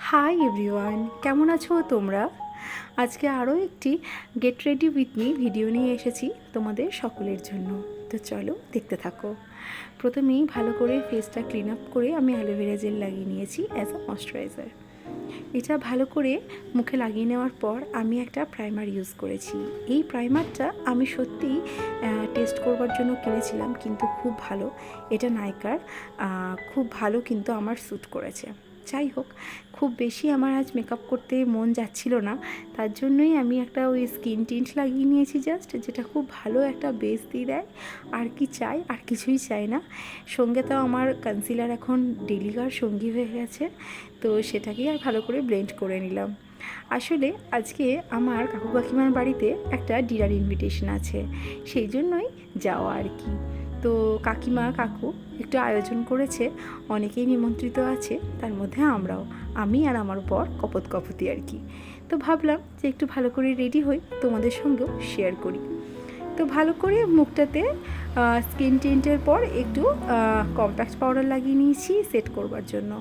Hi everyone, কেমন আছো তোমরা? আজকে আরও একটি get ready with me video নিয়ে এসেছি তোমাদের সকলের জন্য। তো চলো দেখতে থাকো। প্রথমেই ভালো করে ফেসটা ক্লিন আপ করে আমি অ্যালোভেরা জেল লাগিয়ে নিয়েছি অ্যাজ আ ময়শ্চারাইজার। এটা ভালো করে মুখে লাগিয়ে নেওয়ার পর আমি একটা প্রাইমার ইউজ করেছি। এই প্রাইমারটা আমি সত্যিই টেস্ট করবার জন্য কিনেছিলাম, কিন্তু খুব ভালো। এটা নাইকার, খুব ভালো, কিন্তু আমার স্যুট করেছে। যাই হোক, খুব বেশি আমার আজ মেকআপ করতে মন যাচ্ছিল না, তার জন্যই আমি একটা ওই স্কিন টিন্ট লাগিয়ে নিয়েছি জাস্ট, যেটা খুব ভালো একটা বেস দিয়ে দেয়। আর কি চাই? আর কিছুই চাই না। সঙ্গে তো আমার কনসিলার এখন ডেলিকার সঙ্গী হয়ে গেছে, তো সেটাকেই আর ভালো করে ব্লেন্ড করে নিলাম। আসলে আজকে আমার কাকু কাকিমার বাড়িতে একটা ডিনার ইনভিটেশন আছে, সেই জন্যই যাওয়া আর কি। তো কাকিমা কাকু একটু আয়োজন করেছে, অনেকেই নিমন্ত্রিত আছে, তার মধ্যে আমরাও, আমি আর আমার বর কপত কপতি আর কি। তো ভাবলাম যে একটু ভালো করে রেডি হই, তোমাদের সঙ্গেও শেয়ার করি। তো ভালো করে মুখটাতে স্কিন টিন্টের পর একটু কম্প্যাক্ট পাউডার লাগিয়ে নিয়েছি সেট করবার জন্য।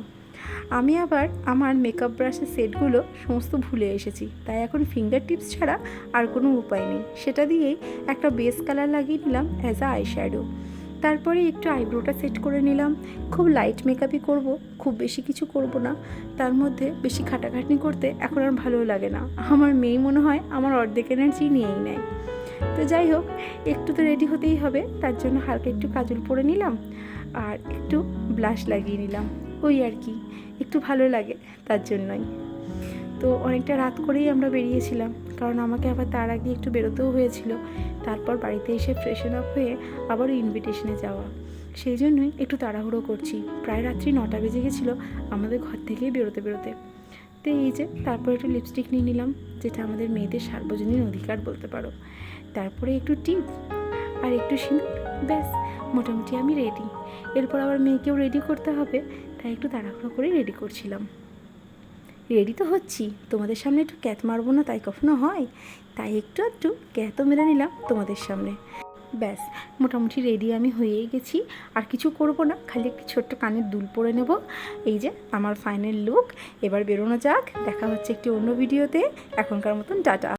আমি আবার আমার মেকআপ ব্রাশের সেটগুলো সমস্ত ভুলে এসেছি, তাই এখন ফিঙ্গার টিপস ছাড়া আর কোনো উপায় নেই। সেটা দিয়েই একটা বেস কালার লাগিয়ে নিলাম অ্যাজ আ আইশ্যাডো। তারপরে একটু আইব্রোটা সেট করে নিলাম। খুব লাইট মেকআপই করব, খুব বেশি কিছু করব না। তার মধ্যে বেশি খাটাখাটনি করতে এখন আর ভালো লাগে না। আমার মেয়ে মনে হয় আমার অর্ধেক এনার্জি নিয়েই নেয়। তো যাই হোক, একটু তো রেডি হতেই হবে, তার জন্য হালকা একটু কাজল পরে নিলাম আর একটু ব্লাশ লাগিয়ে নিলাম। ওই আর কি, একটু ভালো লাগে তার জন্যই। তো অনেকটা রাত করেই আমরা বেরিয়েছিলাম, কারণ আমাকে আবার তার আগে একটু বেরোতেও হয়েছিল। তারপর বাড়িতে এসে ফ্রেশন আপ হয়ে আবারও ইনভিটেশনে যাওয়া, সেই জন্যই একটু তাড়াহুড়ো করছি। প্রায় রাত্রি 9টা বেজে গেছিলো আমাদের ঘর থেকেই বেরোতে। তো এই যে তারপর একটু লিপস্টিক নিয়ে নিলাম, যেটা আমাদের মেয়েদের সার্বজনীন অধিকার বলতে পারো। তারপরে একটু টিপ আর একটু সিঁদুর, ব্যাস মোটামুটি আমি রেডি। এরপর আবার মেয়েকেও রেডি করতে হবে, তাই একটু তাড়াহুড়ো করে রেডি করছিলাম। রেডি তো হচ্ছি, তোমাদের সামনে একটু ক্যাত মারবো না তাই কখনো হয়? তাই একটু ক্যাতও মেরে নিলাম তোমাদের সামনে। ব্যাস মোটামুটি রেডি আমি হয়েই গেছি। আর কিছু করব না, খালি একটি ছোট্ট কানের দুল পরে নেব। এই যে আমার ফাইনাল লুক। এবার বেরোনো যাক, দেখা হচ্ছে একটি অন্য ভিডিওতে। এখনকার মতন টাটা।